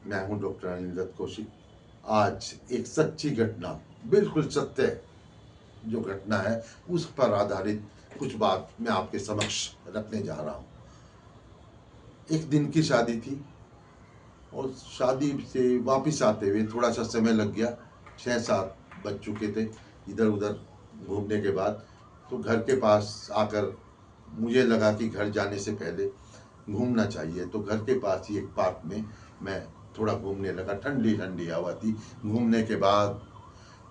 मैं हूं डॉक्टर अनिल कौशिक। आज एक सच्ची घटना, बिल्कुल सत्य जो घटना है उस पर आधारित कुछ बात मैं आपके समक्ष रखने जा रहा हूं। एक दिन की शादी थी और शादी से वापस आते हुए थोड़ा सा समय लग गया। 6-7 बज चुके थे इधर उधर घूमने के बाद। तो घर के पास आकर मुझे लगा कि घर जाने से पहले घूमना चाहिए, तो घर के पास ही एक पार्क में मैं थोड़ा घूमने लगा। ठंडी ठंडी हवा थी। घूमने के बाद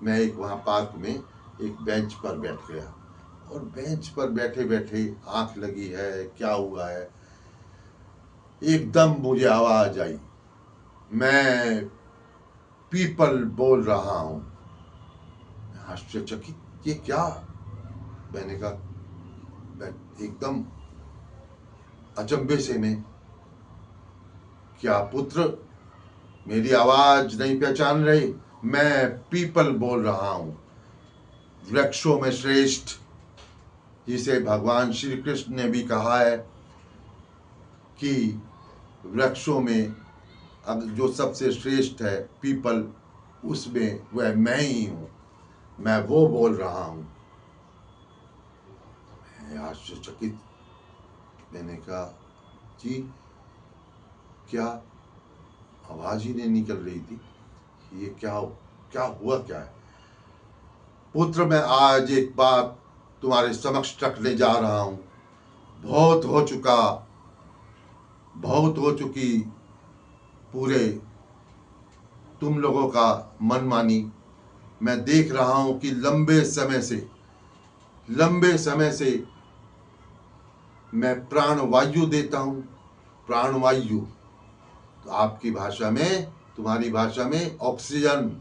मैं एक वहाँ पार्क में एक बेंच पर बैठ गया और बेंच पर बैठे बैठे आंख लगी है, क्या हुआ है, एकदम मुझे आवाज आई, मैं पीपल बोल रहा हूँ। आश्चर्यचकित, ये क्या? मैंने कहा, मैं एकदम अचंभे से में, क्या पुत्र मेरी आवाज नहीं पहचान रही? मैं पीपल बोल रहा हूं, वृक्षों में श्रेष्ठ, जिसे भगवान श्री कृष्ण ने भी कहा है कि वृक्षों में अब जो सबसे श्रेष्ठ है पीपल, उसमें वह मैं ही हूं, मैं वो बोल रहा हूं। मैं आश्चर्यचकित, मैंने कहा, जी क्या? आवाज ही नहीं निकल रही थी। ये क्या क्या हुआ, क्या है? पुत्र, मैं आज एक बात तुम्हारे समक्ष रखने जा रहा हूं। बहुत हो चुका, बहुत हो चुकी पूरे तुम लोगों का मनमानी। मैं देख रहा हूं कि लंबे समय से मैं प्राणवायु देता हूं। प्राणवायु तो आपकी भाषा में, तुम्हारी भाषा में ऑक्सीजन,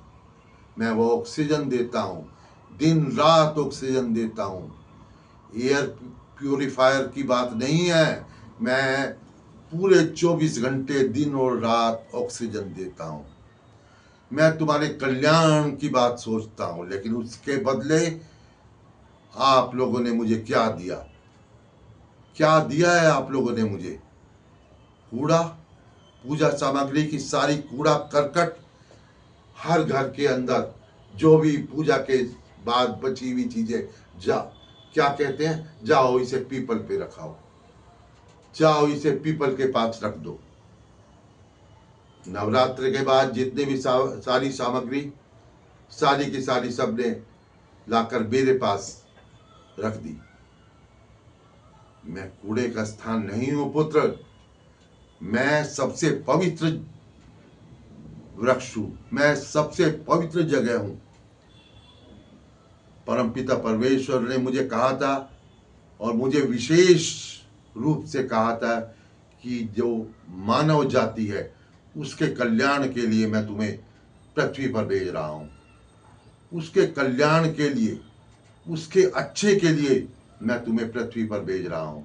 मैं वो ऑक्सीजन देता हूं। दिन रात ऑक्सीजन देता हूं। एयर प्यूरिफायर की बात नहीं है, मैं पूरे 24 घंटे दिन और रात ऑक्सीजन देता हूं। मैं तुम्हारे कल्याण की बात सोचता हूं, लेकिन उसके बदले आप लोगों ने मुझे क्या दिया? क्या दिया है आप लोगों ने मुझे? कूड़ा, पूजा सामग्री की सारी कूड़ा करकट, हर घर के अंदर जो भी पूजा के बाद बची हुई चीजें, जा क्या कहते हैं, जाओ इसे पीपल पे रखाओ, जाओ इसे पीपल के पास रख दो। नवरात्र के बाद जितने भी सारी सामग्री, सारी की सारी सबने लाकर मेरे पास रख दी। मैं कूड़े का स्थान नहीं हूं पुत्र, मैं सबसे पवित्र वृक्ष हूं, मैं सबसे पवित्र जगह हूं। परमपिता परमेश्वर ने मुझे कहा था और मुझे विशेष रूप से कहा था कि जो मानव जाति है उसके कल्याण के लिए मैं तुम्हें पृथ्वी पर भेज रहा हूं। उसके कल्याण के लिए, उसके अच्छे के लिए मैं तुम्हें पृथ्वी पर भेज रहा हूं।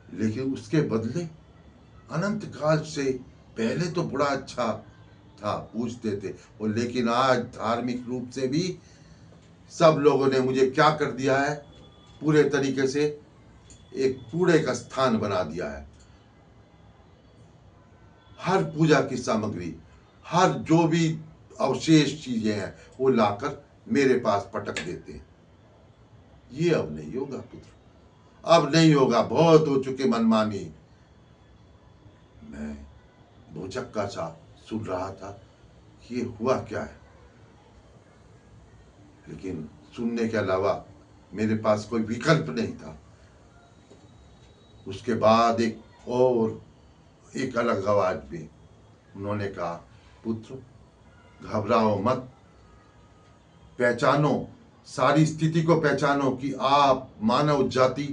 लेकिन उसके बदले अनंत काल से पहले तो बड़ा अच्छा था, पूछते थे और, लेकिन आज धार्मिक रूप से भी सब लोगों ने मुझे क्या कर दिया है? पूरे तरीके से एक कूड़े का स्थान बना दिया है। हर पूजा की सामग्री, हर जो भी अवशेष चीजें हैं वो लाकर मेरे पास पटक देते हैं। ये अब नहीं होगा पुत्र, अब नहीं होगा। बहुत हो चुके मनमानी। मैं भौचक्का सा सुन रहा था कि ये हुआ क्या है, लेकिन सुनने के अलावा मेरे पास कोई विकल्प नहीं था। उसके बाद एक अलग आवाज में उन्होंने कहा, पुत्र घबराओ मत, पहचानो, सारी स्थिति को पहचानो कि आप मानव जाति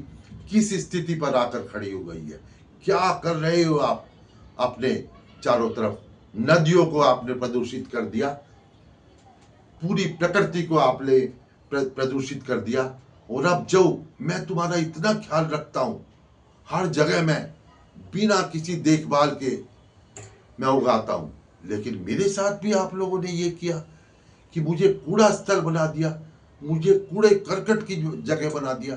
किस स्थिति पर आकर खड़ी हो गई है। क्या कर रहे हो आप? अपने चारों तरफ नदियों को आपने प्रदूषित कर दिया, पूरी प्रकृति को आपने प्रदूषित कर दिया। और अब जो मैं तुम्हारा इतना ख्याल रखता हूं, हर जगह मैं बिना किसी देखभाल के मैं उगाता हूं, लेकिन मेरे साथ भी आप लोगों ने ये किया कि मुझे कूड़ा स्थल बना दिया, मुझे कूड़े करकट की जगह बना दिया।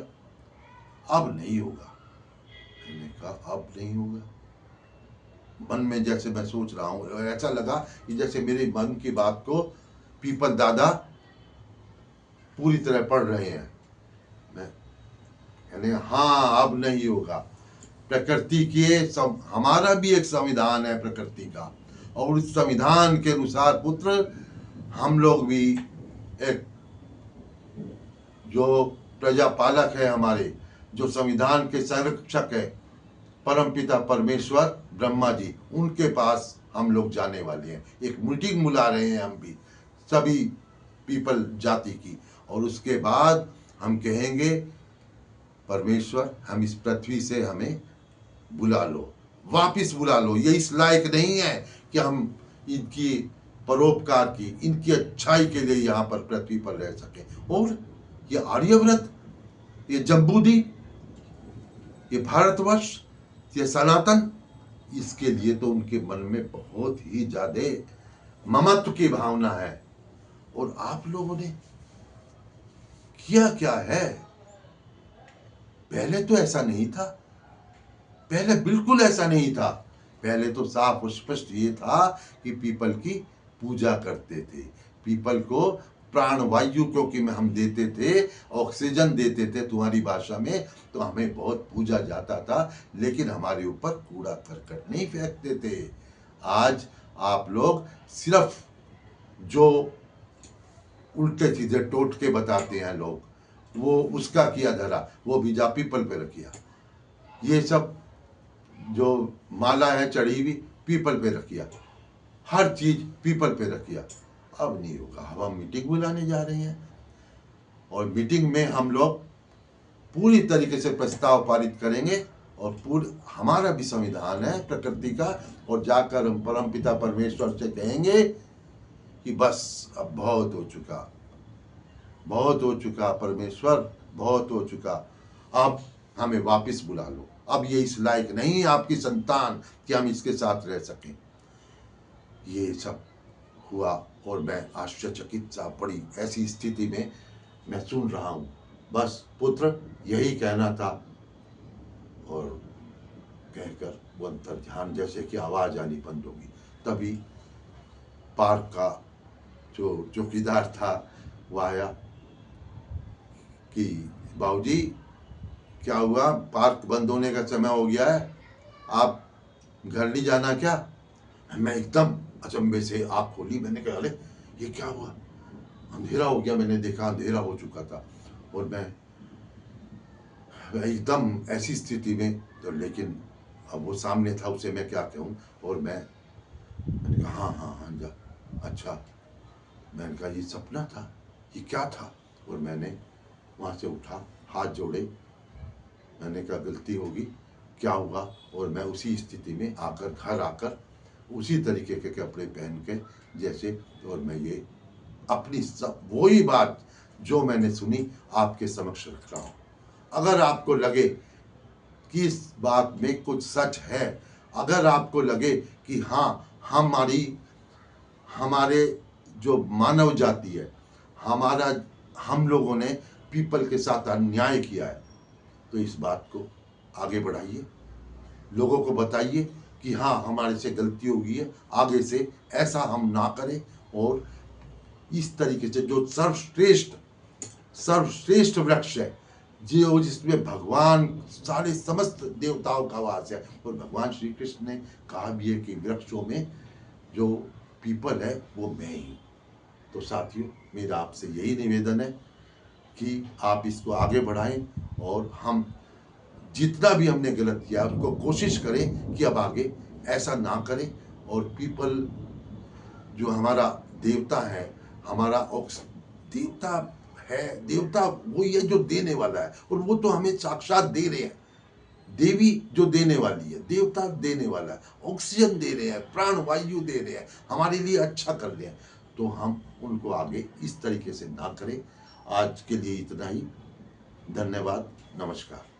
अब नहीं होगा। मैंने कहा, अब नहीं होगा। मन में जैसे मैं सोच रहा हूँ, ऐसा लगा कि जैसे मेरे मन की बात को पीपल दादा पूरी तरह पढ़ रहे हैं। मैं यानी हाँ, अब नहीं होगा। प्रकृति के हमारा भी एक संविधान है प्रकृति का, और उस संविधान के अनुसार पुत्र हम लोग भी एक जो प्रजापालक है हमारे, जो संविधान के संरक्षक है परमपिता परमेश्वर ब्रह्मा जी, उनके पास हम लोग जाने वाले हैं। एक मीटिंग बुला रहे हैं हम भी सभी पीपल जाति की, और उसके बाद हम कहेंगे परमेश्वर हम इस पृथ्वी से हमें बुला लो, वापिस बुला लो। ये इस लायक नहीं है कि हम इनकी परोपकार की, इनकी अच्छाई के लिए यहाँ पर पृथ्वी पर रह सके। और ये आर्यव्रत, ये जम्बूद्वीप, ये भारतवर्ष, ये सनातन, इसके लिए तो उनके मन में बहुत ही ज्यादा ममत्व की भावना है। और आप लोगों ने किया क्या है? पहले तो ऐसा नहीं था, पहले बिल्कुल ऐसा नहीं था। पहले तो साफ और स्पष्ट ये था कि पीपल की पूजा करते थे, पीपल को प्राणवायु क्योंकि में हम देते थे, ऑक्सीजन देते थे तुम्हारी भाषा में, तो हमें बहुत पूजा जाता था, लेकिन हमारे ऊपर कूड़ा करकट नहीं फेंकते थे। आज आप लोग सिर्फ जो उल्टे सीधे टोटके बताते हैं लोग, वो उसका किया धरा, वो भी जा पीपल पे रखिया। ये सब जो माला है चढ़ी हुई पीपल पे रखिया, हर चीज पीपल पे रखिया। अब नहीं होगा। हम मीटिंग बुलाने जा रहे हैं, और मीटिंग में हम लोग पूरी तरीके से प्रस्ताव पारित करेंगे, और पूर्ण हमारा भी संविधान है प्रकृति का, और जाकर हम परमपिता परमेश्वर से कहेंगे कि बस अब बहुत हो चुका, बहुत हो चुका परमेश्वर, बहुत हो चुका, अब हमें वापस बुला लो। अब ये इस लायक नहीं आपकी संतान कि हम इसके साथ रह सकें। ये सब हुआ, और मैं आश्चर्यचकित सा पड़ी ऐसी स्थिति में मैं सुन रहा हूँ। बस पुत्र यही कहना था, और कहकर वो अंतर ध्यान जैसे कि आवाज आनी बंद होगी। तभी पार्क का जो चौकीदार था वो आया कि बाबूजी क्या हुआ, पार्क बंद होने का समय हो गया है, आप घर नहीं जाना क्या? मैं एकदम अचंभे से आँख खोली, मैंने कहा अरे ये क्या हुआ, अंधेरा हो गया। मैंने देखा अंधेरा हो चुका था, और मैं एकदम ऐसी स्थिति में, तो लेकिन अब वो सामने था, उसे मैं क्या कहूँ। और मैंने कहा हाँ हाँ हाँ जा, अच्छा। मैंने कहा ये सपना था, ये क्या था? और मैंने वहाँ से उठा, हाथ जोड़े, मैंने कहा गलती होगी, क्या हुआ? और मैं उसी स्थिति में आकर घर आकर उसी तरीके के कपड़े पहन के जैसे, और मैं ये अपनी सब वही बात जो मैंने सुनी आपके समक्ष रख रहा हूँ। अगर आपको लगे कि इस बात में कुछ सच है, अगर आपको लगे कि हाँ हमारे जो मानव जाति है, हम लोगों ने पीपल के साथ अन्याय किया है, तो इस बात को आगे बढ़ाइए, लोगों को बताइए कि हाँ हमारे से गलती हो गई है, आगे से ऐसा हम ना करें। और इस तरीके से जो सर्वश्रेष्ठ वृक्ष है, जो जिसमें भगवान सारे समस्त देवताओं का वास है, और भगवान श्री कृष्ण ने कहा भी है कि वृक्षों में जो पीपल है वो मैं ही। तो साथियों, मेरा आपसे यही निवेदन है कि आप इसको आगे बढ़ाएं, और हम जितना भी हमने गलत किया उसको कोशिश करें कि अब आगे ऐसा ना करें। और पीपल जो हमारा देवता है, हमारा देवता है, देवता वही है जो देने वाला है, और वो तो हमें साक्षात दे रहे हैं। देवी जो देने वाली है, देवता देने वाला है, ऑक्सीजन दे रहे हैं, प्राण वायु दे रहे हैं, हमारे लिए अच्छा कर रहे हैं, तो हम उनको आगे इस तरीके से ना करें। आज के लिए इतना ही। धन्यवाद, नमस्कार।